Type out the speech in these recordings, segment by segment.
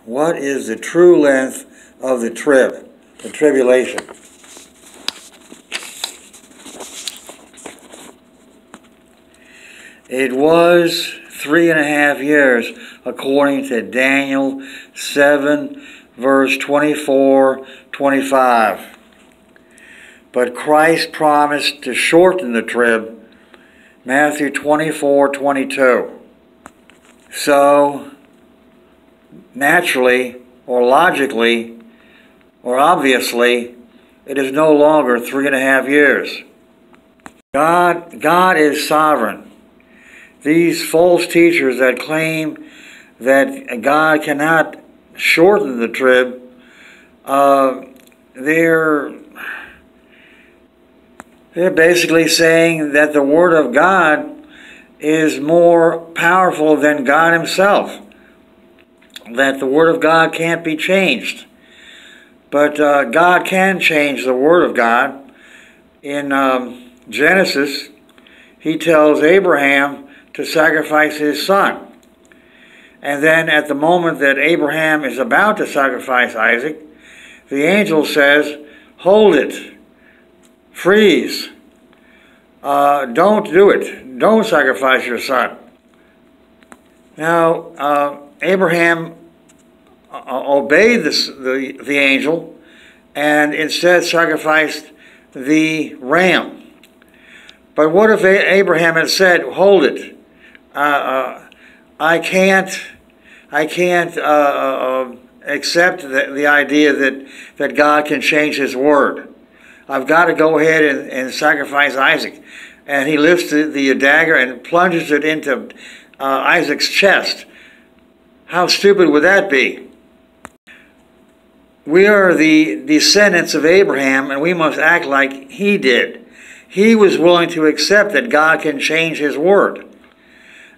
What is the true length of the TRIB, the tribulation? It was 3.5 years, according to Daniel 7, verse 24-25. But Christ promised to shorten the TRIB, Matthew 24:22. So, naturally, or logically, or obviously, it is no longer 3.5 years. God is sovereign. These false teachers that claim that God cannot shorten the TRIB, they're basically saying that the Word of God is more powerful than God Himself, that the Word of God can't be changed. But God can change the Word of God. In Genesis, He tells Abraham to sacrifice his son. And then at the moment that Abraham is about to sacrifice Isaac, the angel says, "Hold it. Freeze. Don't do it. Don't sacrifice your son." Now, Abraham obeyed the angel and instead sacrificed the ram. But what if Abraham had said, "Hold it. I can't accept the idea that God can change His word. I've got to go ahead and sacrifice Isaac." And he lifts the dagger and plunges it into Isaac's chest. How stupid would that be? We are the descendants of Abraham, and we must act like he did. He was willing to accept that God can change His word.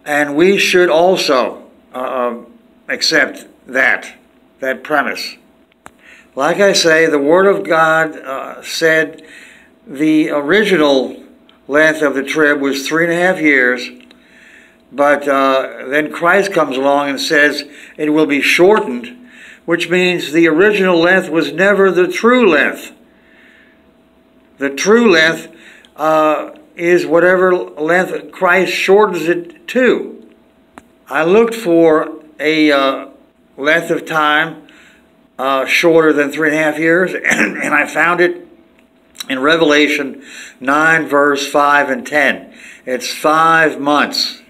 And we should also accept that premise. Like I say, the Word of God said the original length of the TRIB was 3.5 years, but then Christ comes along and says it will be shortened, which means the original length was never the true length. The true length is whatever length Christ shortens it to. I looked for a length of time shorter than 3.5 years, and I found it in Revelation 9, verse 5 and 10. It's 5 months.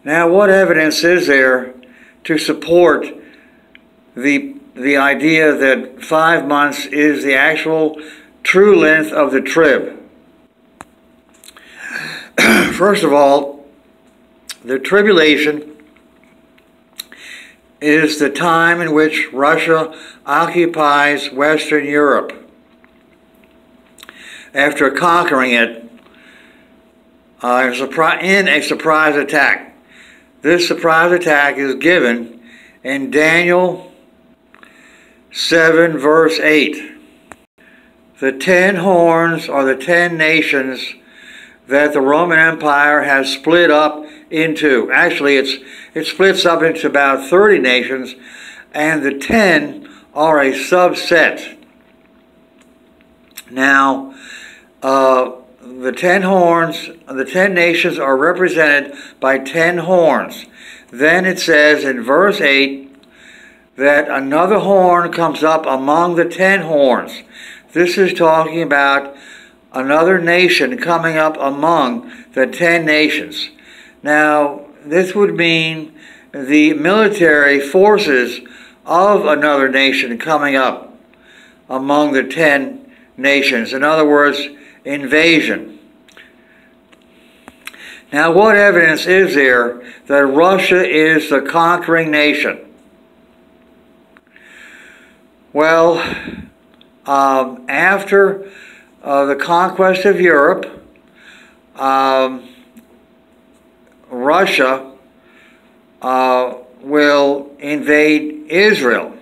Now, what evidence is there to support the idea that 5 months is the actual true length of the TRIB? First of all, the tribulation is the time in which Russia occupies Western Europe after conquering it in a surprise attack. This surprise attack is given in Daniel 7, verse 8. The 10 horns are the 10 nations that the Roman Empire has split up into. Actually, it splits up into about 30 nations, and the 10 are a subset. Now, the 10 horns, the 10 nations are represented by 10 horns. Then it says in verse 8 that another horn comes up among the 10 horns. This is talking about another nation coming up among the 10 nations. Now, this would mean the military forces of another nation coming up among the 10 nations. In other words, invasion. Now, what evidence is there that Russia is the conquering nation? Well, after the conquest of Europe, Russia will invade Israel.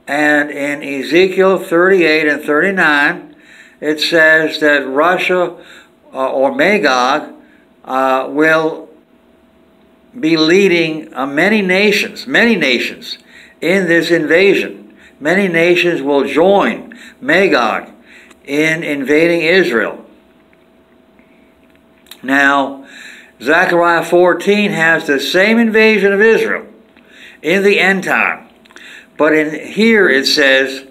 And in Ezekiel 38 and 39, it says that Russia, or Magog, will be leading many nations in this invasion. Many nations will join Magog in invading Israel. Now, Zechariah 14 has the same invasion of Israel in the end time. But in here it says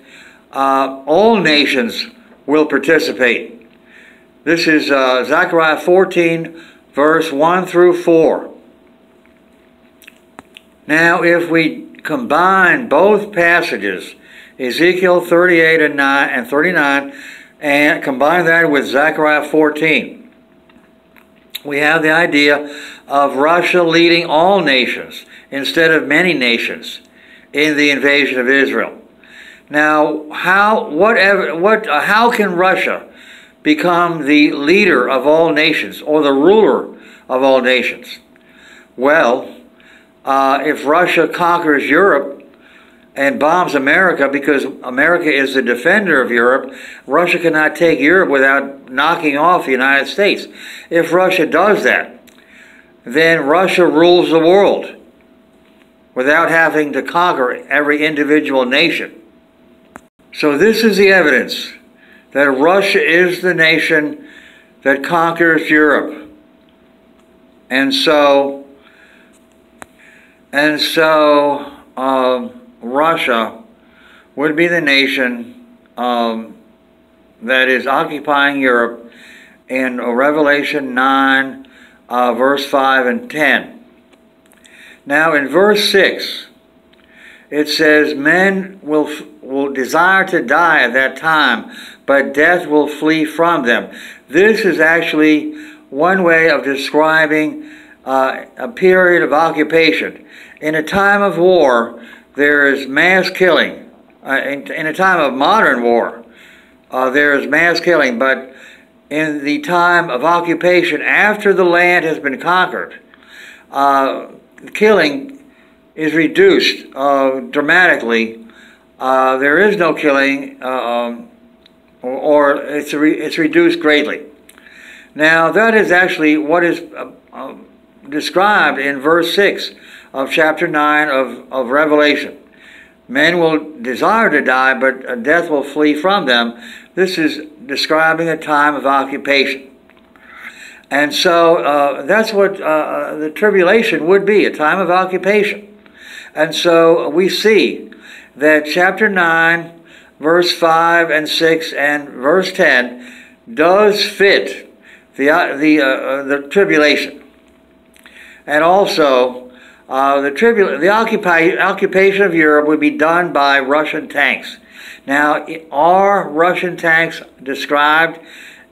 all nations will participate. This is Zechariah 14, verse 1 through 4. Now, if we combine both passages, Ezekiel 38 and 39, and combine that with Zechariah 14, we have the idea of Russia leading all nations instead of many nations in the invasion of Israel. Now, how can Russia become the leader of all nations or the ruler of all nations? Well, if Russia conquers Europe and bombs America, because America is the defender of Europe, Russia cannot take Europe without knocking off the United States. If Russia does that, then Russia rules the world without having to conquer every individual nation. So this is the evidence that Russia is the nation that conquers Europe. And so Russia would be the nation that is occupying Europe in Revelation 9, verse 5 and 10. Now in verse 6, it says, men will desire to die at that time, but death will flee from them. This is actually one way of describing a period of occupation. In a time of war, there is mass killing. In a time of modern war, there is mass killing, but in the time of occupation, after the land has been conquered, killing is reduced dramatically. There is no killing, or it's reduced greatly. Now, that is actually what is described in verse 6 of chapter 9 of Revelation. Men will desire to die, but death will flee from them. This is describing a time of occupation. And so that's what the tribulation would be, a time of occupation. And so we see that chapter 9, verse 5 and 6 and verse 10 does fit the tribulation. And also, the occupation of Europe would be done by Russian tanks. Now, are Russian tanks described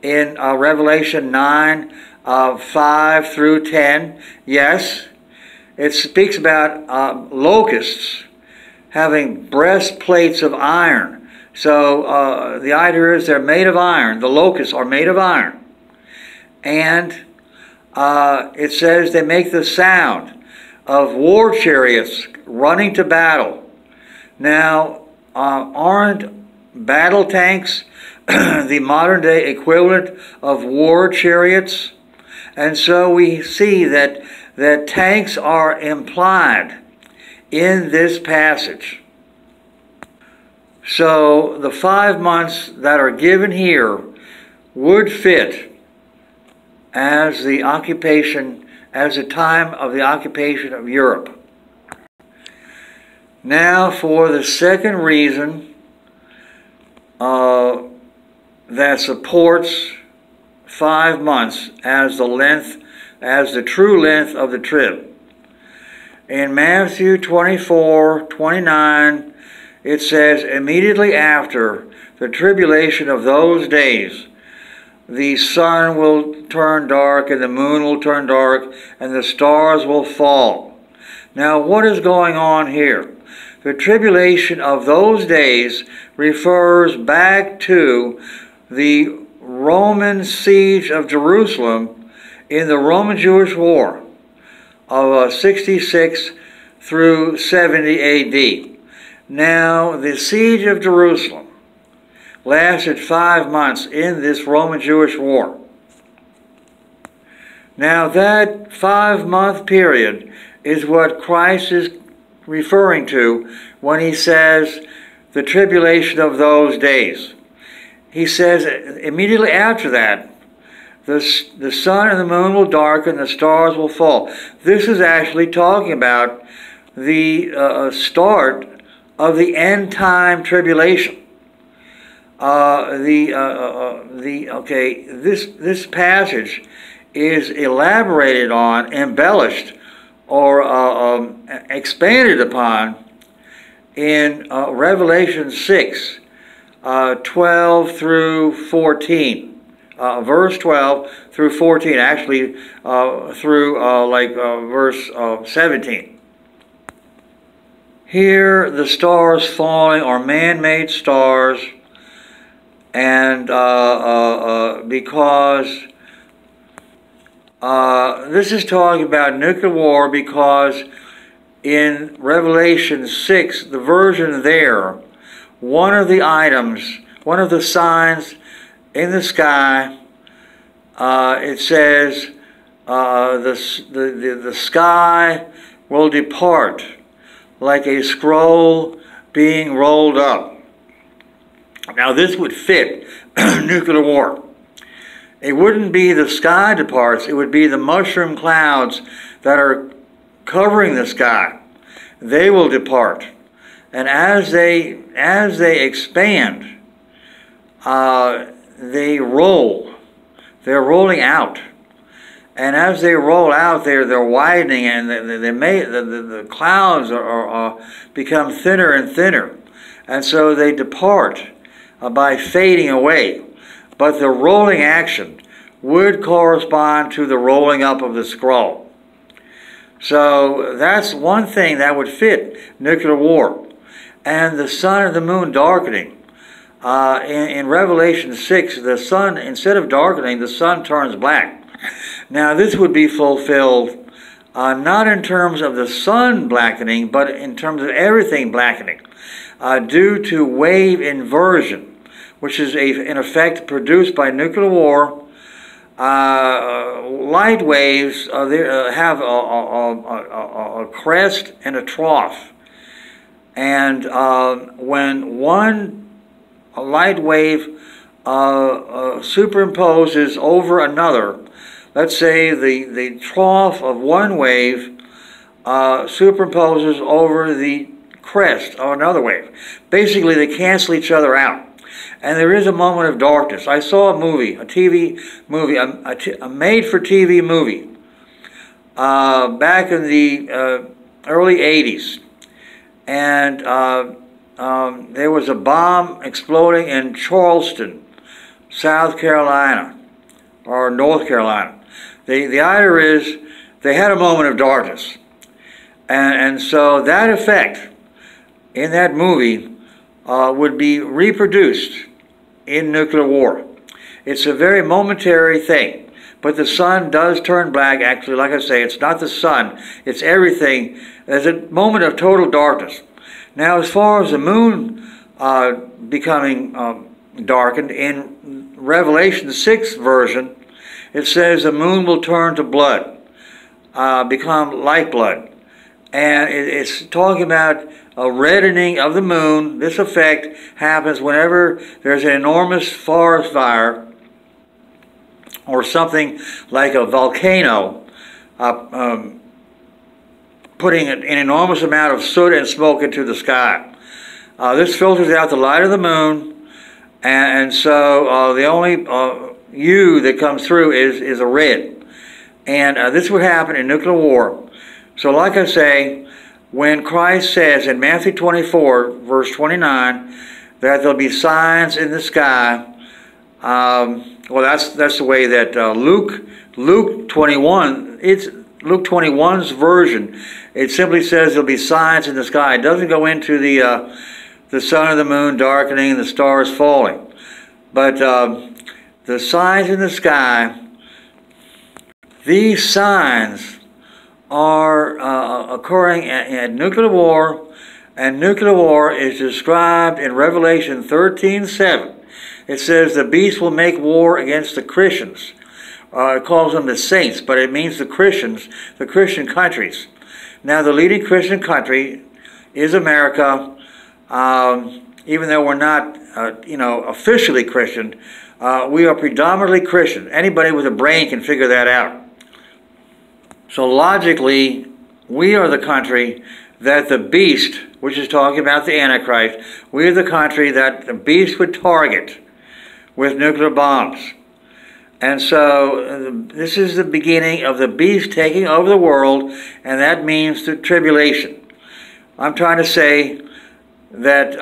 in Revelation 9, 5 through 10? Yes. It speaks about locusts having breastplates of iron. So the idea is they're made of iron. The locusts are made of iron. And it says they make the sound of war chariots running to battle. Now, aren't battle tanks the modern day equivalent of war chariots? And so we see that tanks are implied in this passage. So the 5 months that are given here would fit as the occupation, as the time of the occupation of Europe. Now for the second reason that supports 5 months as the true length of the trib. In Matthew 24:29, it says, immediately after the tribulation of those days, the sun will turn dark, and the moon will turn dark, and the stars will fall. Now, what is going on here? The tribulation of those days refers back to the Roman siege of Jerusalem in the Roman Jewish War of 66 through 70 A.D. Now, the siege of Jerusalem lasted 5 months in this Roman Jewish War. Now, that 5-month period is what Christ is referring to when he says the tribulation of those days. He says immediately after that, the sun and the moon will darken, the stars will fall. This is actually talking about the start of the end time tribulation. This passage is elaborated on, embellished, or expanded upon in Revelation 6, 12 through 14. Verse 12 through 14, actually through verse 17. Here the stars falling are man-made stars, and because this is talking about nuclear war, because in Revelation 6, the version there, one of the items, one of the signs in the sky, it says the sky will depart like a scroll being rolled up. Now this would fit nuclear war. It wouldn't be the sky departs, it would be the mushroom clouds that are covering the sky. They will depart. And as they expand, they roll. They're rolling out. And as they roll out, they're widening, and the clouds become thinner and thinner. And so they depart by fading away. But the rolling action would correspond to the rolling up of the scroll. So that's one thing that would fit nuclear war. And the sun and the moon darkening. In Revelation 6, the sun, instead of darkening, the sun turns black. Now this would be fulfilled not in terms of the sun blackening, but in terms of everything blackening, due to wave inversion, which is in effect produced by nuclear war. Light waves have a crest and a trough. And when one light wave superimposes over another, let's say the trough of one wave superimposes over the crest of another wave. Basically, they cancel each other out. And there is a moment of darkness. I saw a movie, a TV movie, a made-for-TV movie back in the early 80s. And there was a bomb exploding in Charleston, South Carolina, or North Carolina. The idea is they had a moment of darkness. And so that effect in that movie would be reproduced in nuclear war. It's a very momentary thing, but the sun does turn black. Actually, like I say, it's not the sun, it's everything. There's a moment of total darkness. Now, as far as the moon becoming darkened, in Revelation 6 version, it says the moon will turn to blood, become like blood. And it's talking about a reddening of the moon. This effect happens whenever there's an enormous forest fire or something like a volcano putting an enormous amount of soot and smoke into the sky. This filters out the light of the moon, and so the only hue that comes through is a red. And this would happen in nuclear war. So like I say, when Christ says in Matthew 24, verse 29, that there'll be signs in the sky, well, that's the way that Luke 21, it's Luke 21's version. It simply says there'll be signs in the sky. It doesn't go into the sun and the moon darkening and the stars falling. But the signs in the sky, these signs are occurring at nuclear war, and nuclear war is described in Revelation 13:7. It says the beast will make war against the Christians. It calls them the saints, but it means the Christians, the Christian countries. Now, the leading Christian country is America. Even though we're not, officially Christian, we are predominantly Christian. Anybody with a brain can figure that out. So logically, we are the country that the beast, which is talking about the Antichrist, we are the country that the beast would target with nuclear bombs. And so this is the beginning of the beast taking over the world, and that means the tribulation. I'm trying to say that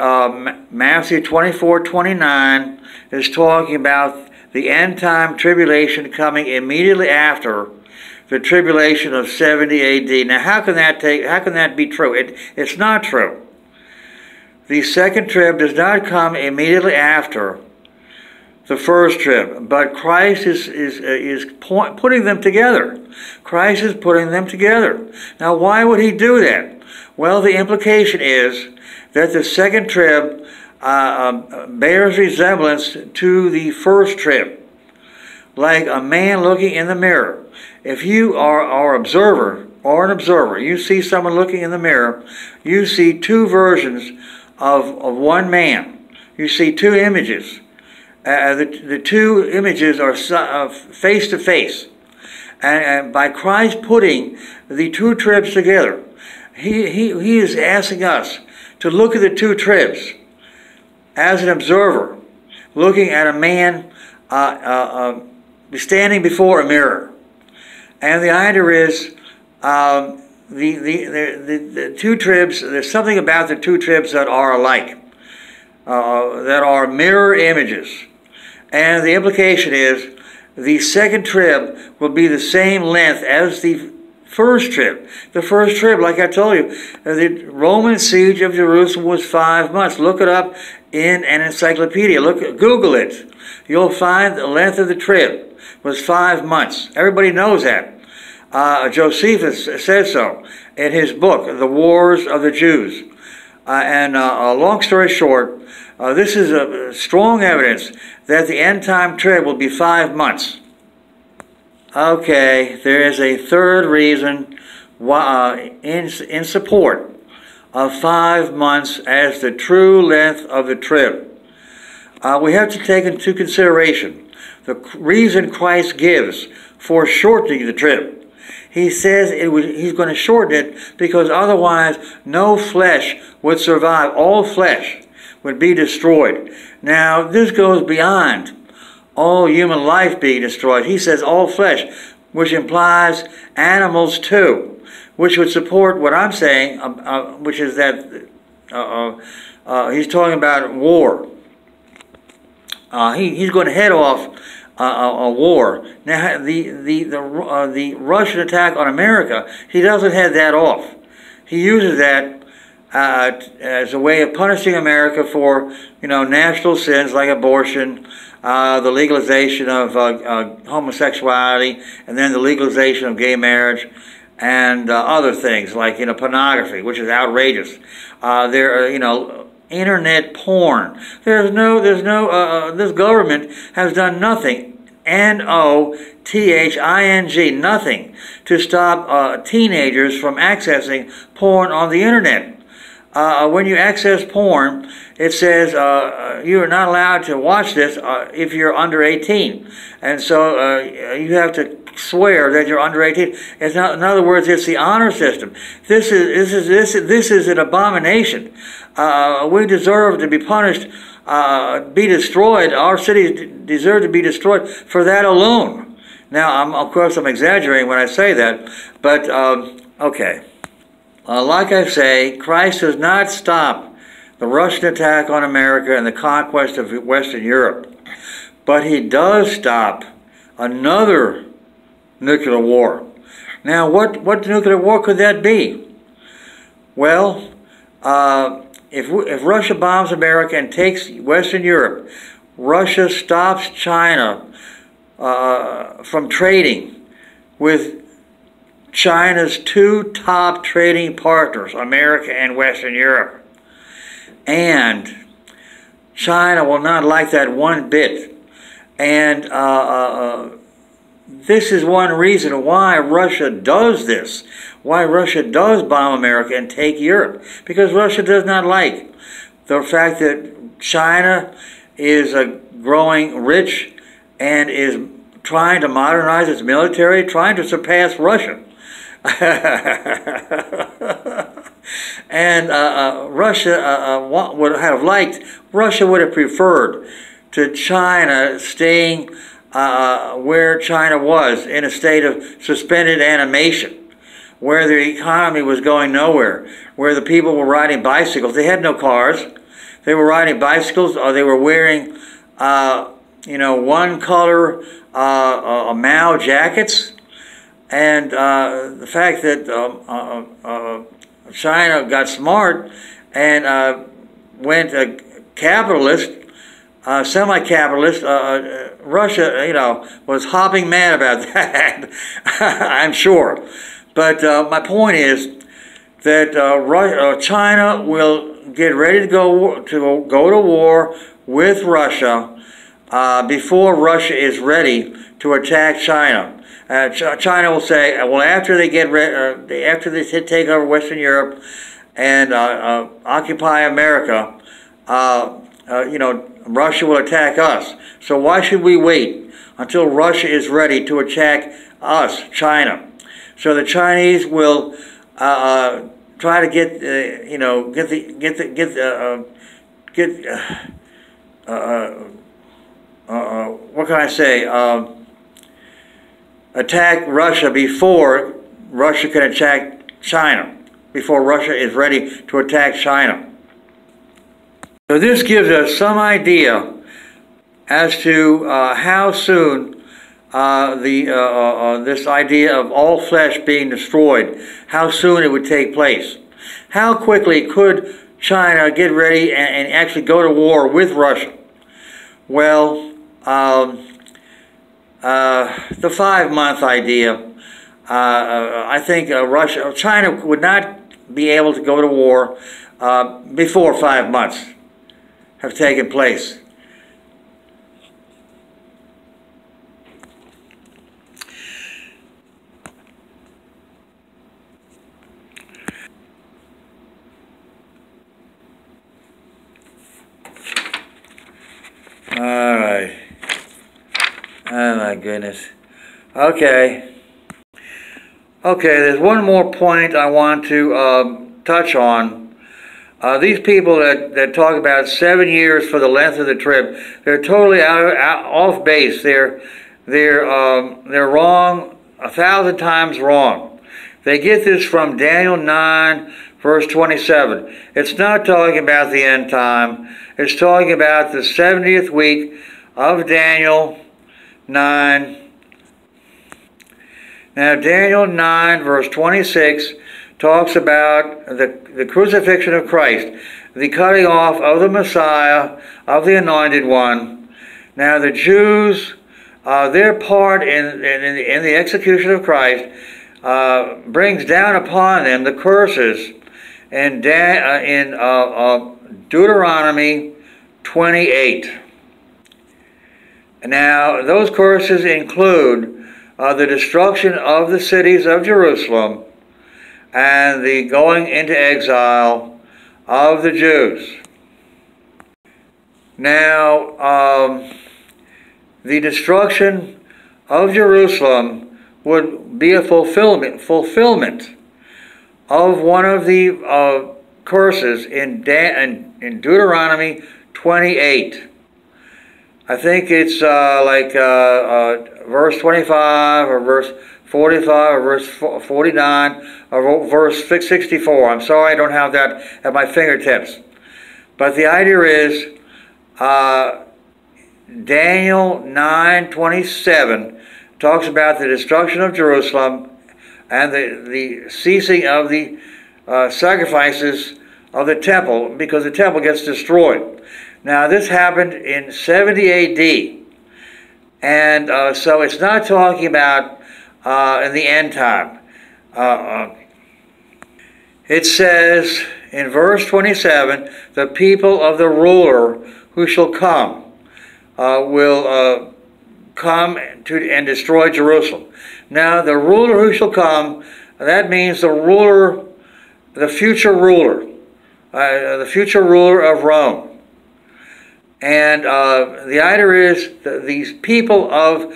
Matthew 24:29 is talking about the end-time tribulation coming immediately after the tribulation of 70 A.D. Now, how can that be true? It's not true. The second trib does not come immediately after the first trib, but Christ is putting them together. Christ is putting them together. Now, why would he do that? Well, the implication is that the second trib bears resemblance to the first trib, like a man looking in the mirror. If you are an observer, you see someone looking in the mirror, you see two versions of one man. You see two images. The two images are face to face. And by Christ putting the two tribs together, he is asking us to look at the two tribs as an observer, looking at a man standing before a mirror. And the idea is the two tribs, there's something about the two tribs that are alike, that are mirror images. And the implication is the second trib will be the same length as the first trib. The first trib, like I told you, the Roman siege of Jerusalem was 5 months. Look it up in an encyclopedia. Google it. You'll find the length of the trib was 5 months. Everybody knows that. Josephus says so in his book, The Wars of the Jews. Long story short, this is a strong evidence that the end-time trib will be 5 months. Okay, there is a third reason why, in support of 5 months as the true length of the trib. We have to take into consideration the reason Christ gives for shortening the trib. He says he's going to shorten it because otherwise no flesh would survive. All flesh would be destroyed. Now, this goes beyond all human life being destroyed. He says all flesh, which implies animals too, which would support what I'm saying, which is that he's talking about war. He's going to head off a war. Now, the Russian attack on America, he doesn't head that off. He uses that as a way of punishing America for, national sins like abortion, the legalization of homosexuality, and then the legalization of gay marriage, and other things like, pornography, which is outrageous. Internet porn. This government has done nothing, NOTHING, nothing, to stop teenagers from accessing porn on the internet. When you access porn, it says you are not allowed to watch this if you're under 18, and so you have to swear that you're under 18. In other words, it's the honor system. This is an abomination. We deserve to be punished, be destroyed. Our cities deserve to be destroyed for that alone. Now, of course, I'm exaggerating when I say that, but okay. Like I say, Christ does not stop the Russian attack on America and the conquest of Western Europe, but he does stop another nuclear war. Now, what nuclear war could that be? Well, if Russia bombs America and takes Western Europe, Russia stops China from trading with China's two top trading partners, America and Western Europe. And China will not like that one bit. And this is one reason why Russia does this, why Russia does bomb America and take Europe, because Russia does not like the fact that China is growing rich and is trying to modernize its military, trying to surpass Russia. And Russia would have liked, Russia would have preferred to China staying where China was, in a state of suspended animation, where the economy was going nowhere, where the people were riding bicycles. They had no cars. They were riding bicycles, or they were wearing, one color Mao jackets. And the fact that China got smart and went capitalist, semi-capitalist, Russia, was hopping mad about that, I'm sure. But my point is that China will get ready to go to war with Russia before Russia is ready to attack China. China will say, well, after they after they take over Western Europe and occupy America, Russia will attack us. So why should we wait until Russia is ready to attack us, China? So the Chinese will try to get what can I say? Attack Russia before Russia can attack China, before Russia is ready to attack China. So this gives us some idea as to how soon this idea of all flesh being destroyed, how soon it would take place. How quickly could China get ready and actually go to war with Russia? Well, the 5-month idea, I think China would not be able to go to war before 5 months have taken place. All right. Oh my goodness. Okay, there's one more point I want to touch on. These people that talk about 7 years for the length of the TRIB, they're totally off base. They're wrong, 1,000 times wrong. They get this from Daniel 9, verse 27. It's not talking about the end time. It's talking about the 70th week of Daniel 9. Now, Daniel 9, verse 26, talks about the crucifixion of Christ, the cutting off of the Messiah, of the Anointed One. Now, the Jews, their part in the execution of Christ brings down upon them the curses in Deuteronomy 28. Now, those curses include the destruction of the cities of Jerusalem and the going into exile of the Jews. Now, the destruction of Jerusalem would be a fulfillment of one of the curses in Deuteronomy 28. I think it's verse 25 or verse 45 or verse 49 or verse 64. I'm sorry I don't have that at my fingertips. But the idea is Daniel 9:27 talks about the destruction of Jerusalem and the ceasing of the sacrifices of the temple, because the temple gets destroyed. Now, this happened in 70 A.D., and so it's not talking about in the end time. It says in verse 27, the people of the ruler who shall come will come and destroy Jerusalem. Now, the ruler who shall come, that means the ruler, the future ruler of Rome. And the idea is that these people of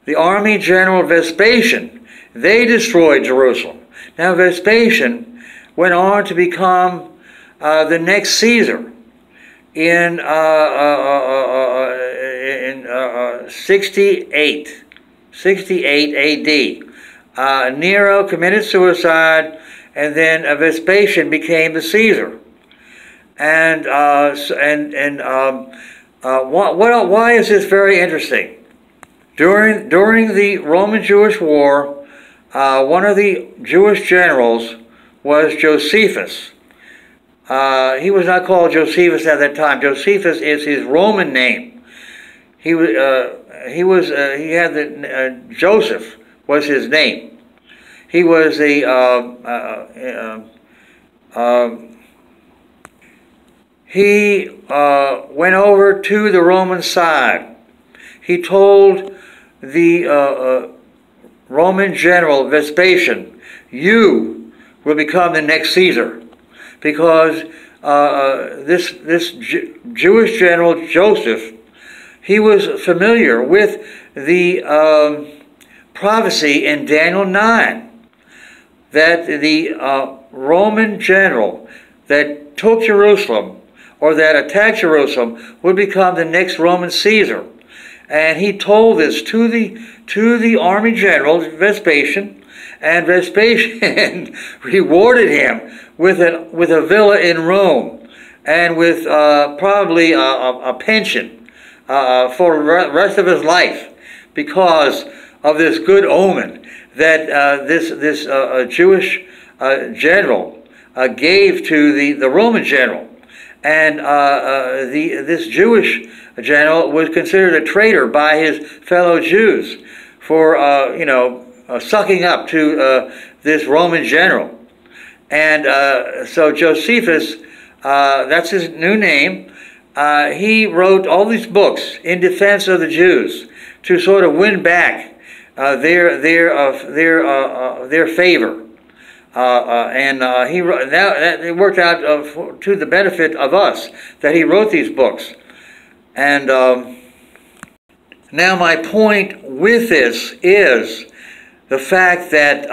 the army general Vespasian, they destroyed Jerusalem. Now, Vespasian went on to become the next Caesar in 68 AD. Nero committed suicide, and then Vespasian became the Caesar. And why is this very interesting? During the Roman-Jewish War, one of the Jewish generals was Josephus. He was not called Josephus at that time. Josephus is his Roman name. Joseph was his name. He was he went over to the Roman side. He told the Roman general Vespasian, "You will become the next Caesar," because this Jewish general Joseph, he was familiar with the prophecy in Daniel 9 that the Roman general that took Jerusalem or that attacked Jerusalem would become the next Roman Caesar. And he told this to the army general Vespasian, and Vespasian rewarded him with a villa in Rome and with probably a pension for the rest of his life, because of this good omen that this Jewish general gave to the Roman general. And this Jewish general was considered a traitor by his fellow Jews for sucking up to this Roman general. And so Josephus, that's his new name, he wrote all these books in defense of the Jews to sort of win back their favor. It worked out to the benefit of us that he wrote these books. And now my point with this is the fact that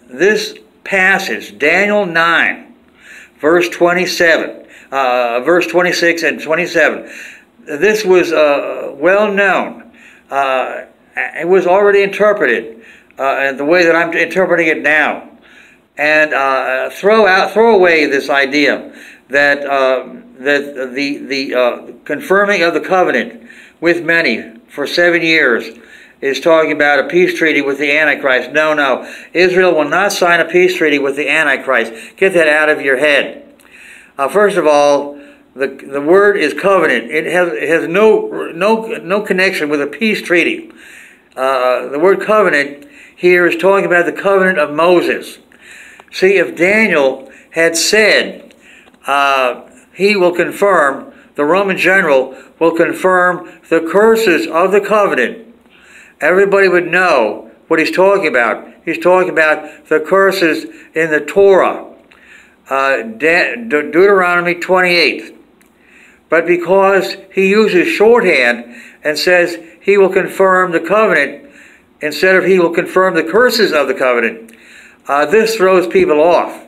this passage, Daniel 9, verse 27, verse 26 and 27, this was well known. It was already interpreted the way that I'm interpreting it now. And throw away this idea that the confirming of the covenant with many for 7 years is talking about a peace treaty with the Antichrist. No. Israel will not sign a peace treaty with the Antichrist. Get that out of your head. First of all, the word is covenant. It has no connection with a peace treaty. The word covenant here is talking about the covenant of Moses. See, if Daniel had said he will confirm, the Roman general will confirm the curses of the covenant, everybody would know what he's talking about. He's talking about the curses in the Torah, Deuteronomy 28. But because he uses shorthand and says he will confirm the covenant instead of he will confirm the curses of the covenant, this throws people off.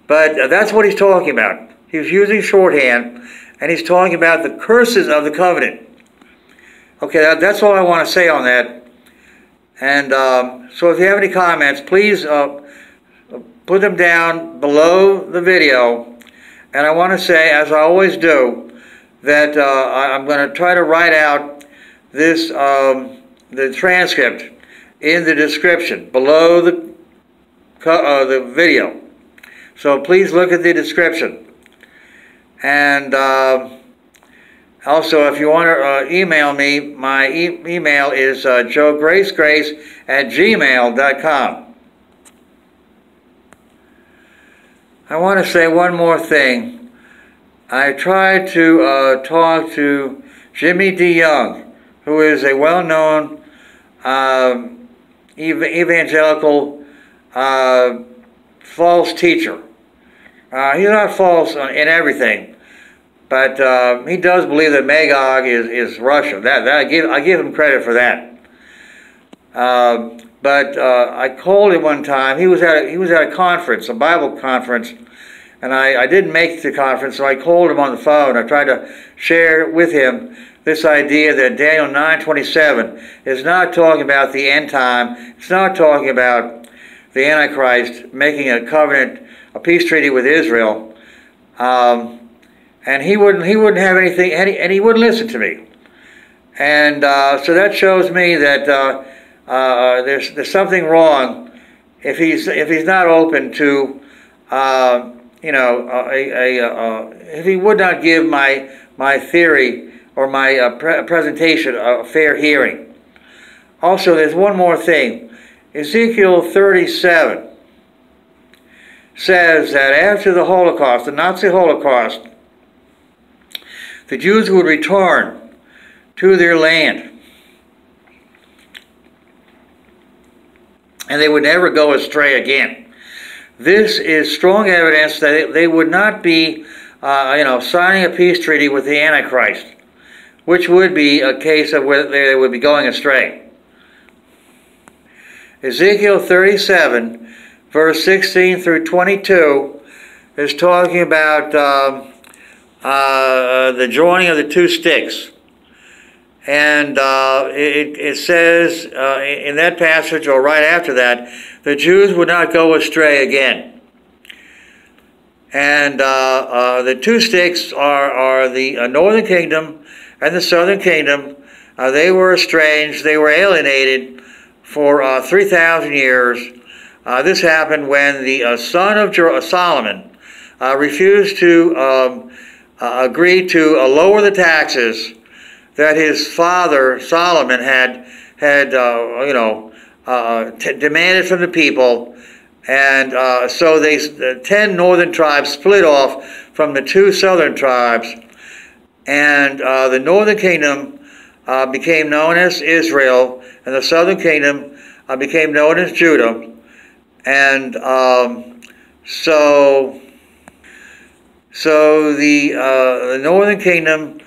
But that's what he's talking about. He's using shorthand, and he's talking about the curses of the covenant. Okay, that's all I want to say on that. And so if you have any comments, please put them down below the video. And I want to say, as I always do, that I'm going to try to write out this the transcript in the description below the video. So please look at the description. And also, if you want to email me, my email is joegracegrace@gmail.com. I want to say one more thing. I tried to talk to Jimmy DeYoung, who is a well-known evangelical false teacher. He's not false in everything, but he does believe that Magog is Russia. I give him credit for that. But I called him one time. He was at a conference, a Bible conference, and I didn't make the conference, so I called him on the phone. I tried to share with him this idea that Daniel 9:27 is not talking about the end time. It's not talking about the Antichrist making a covenant, a peace treaty with Israel, and he wouldn't have anything, and he wouldn't listen to me. And so that shows me that there's something wrong if he's not open to if he would not give my theory or my presentation a fair hearing. Also, there's one more thing. Ezekiel 37 says that after the Holocaust, the Nazi Holocaust, the Jews would return to their land, and they would never go astray again. This is strong evidence that they would not be, signing a peace treaty with the Antichrist, which would be a case of where they would be going astray. Ezekiel 37, verse 16 through 22, is talking about the joining of the two sticks. And it says in that passage, or right after that, the Jews would not go astray again. And the two sticks are the northern kingdom and the southern kingdom. They were estranged, they were alienated for 3,000 years. This happened when the son of Solomon refused to agree to lower the taxes that his father Solomon had demanded from the people, and so the 10 northern tribes split off from the 2 southern tribes, and the northern kingdom became known as Israel, and the southern kingdom became known as Judah, and so the northern kingdom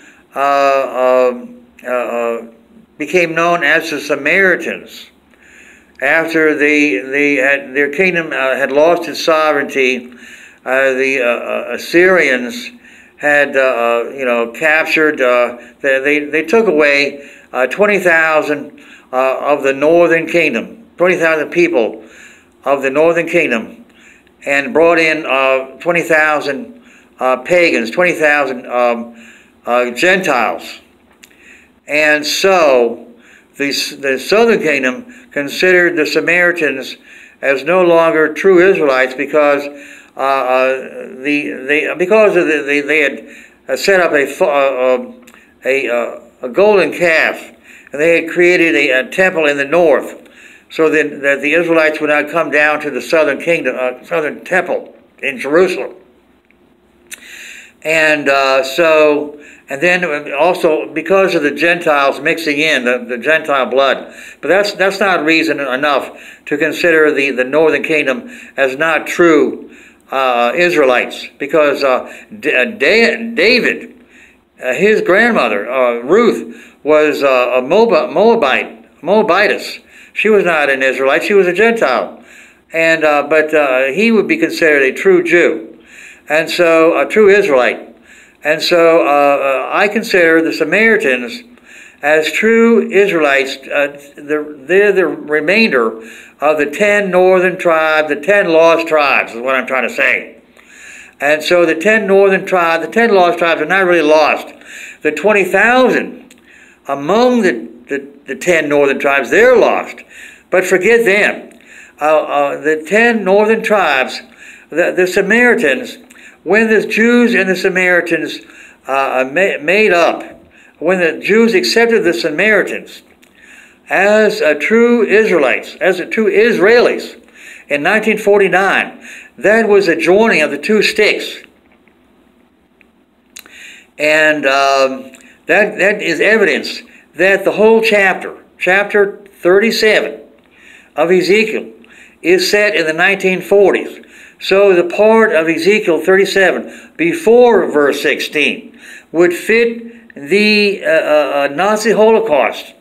became known as the Samaritans after their kingdom had lost its sovereignty. The Assyrians had captured. They took away 20,000 of the northern kingdom, 20,000 people of the northern kingdom, and brought in 20,000 pagans, 20,000 Gentiles. And so the southern kingdom considered the Samaritans as no longer true Israelites because they had set up a golden calf, and they had created a temple in the north, so that the Israelites would not come down to the southern kingdom, southern temple in Jerusalem. And and then also because of the Gentiles mixing in, the Gentile blood. But that's not reason enough to consider the northern kingdom as not true Israelites, because David, his grandmother, Ruth, was a Moabitess. She was not an Israelite, she was a Gentile. And but he would be considered a true Jew, and so a true Israelite. And so I consider the Samaritans as true Israelites. They're the remainder of the 10 northern tribes, the 10 lost tribes is what I'm trying to say. And so the 10 northern tribes, the 10 lost tribes are not really lost. The 20,000 among the 10 northern tribes, they're lost. But forget them. The 10 northern tribes, the Samaritans, when the Jews and the Samaritans made up, when the Jews accepted the Samaritans as true Israelites, as true Israelis in 1949, that was a joining of the two sticks. And that is evidence that the whole chapter 37 of Ezekiel, is set in the 1940s. So the part of Ezekiel 37 before verse 16 would fit the Nazi Holocaust.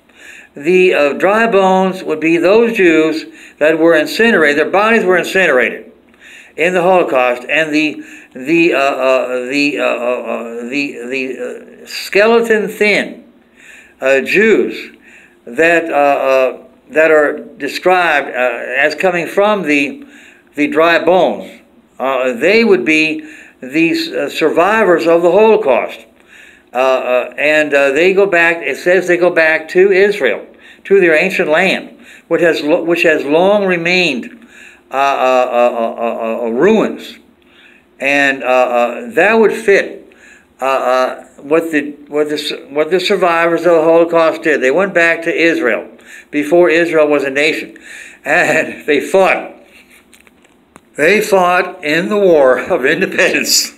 The dry bones would be those Jews that were incinerated. Their bodies were incinerated in the Holocaust, and the skeleton thin Jews that are described as coming from the dry bones, they would be these survivors of the Holocaust. And they go back, it says they go back to Israel, to their ancient land, which has long remained ruins. And that would fit what the survivors of the Holocaust did. They went back to Israel before Israel was a nation, and they fought. They fought in the War of Independence.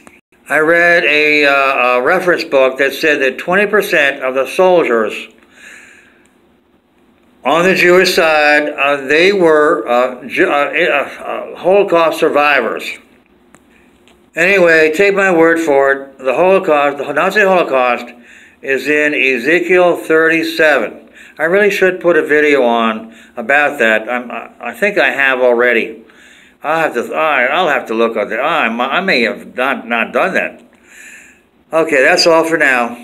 I read a reference book that said that 20% of the soldiers on the Jewish side, they were Holocaust survivors. Anyway, take my word for it. The Holocaust, the Nazi Holocaust, is in Ezekiel 37. I really should put a video on about that. I think I have already. I'll have to look at that. I may have not done that. Okay, that's all for now.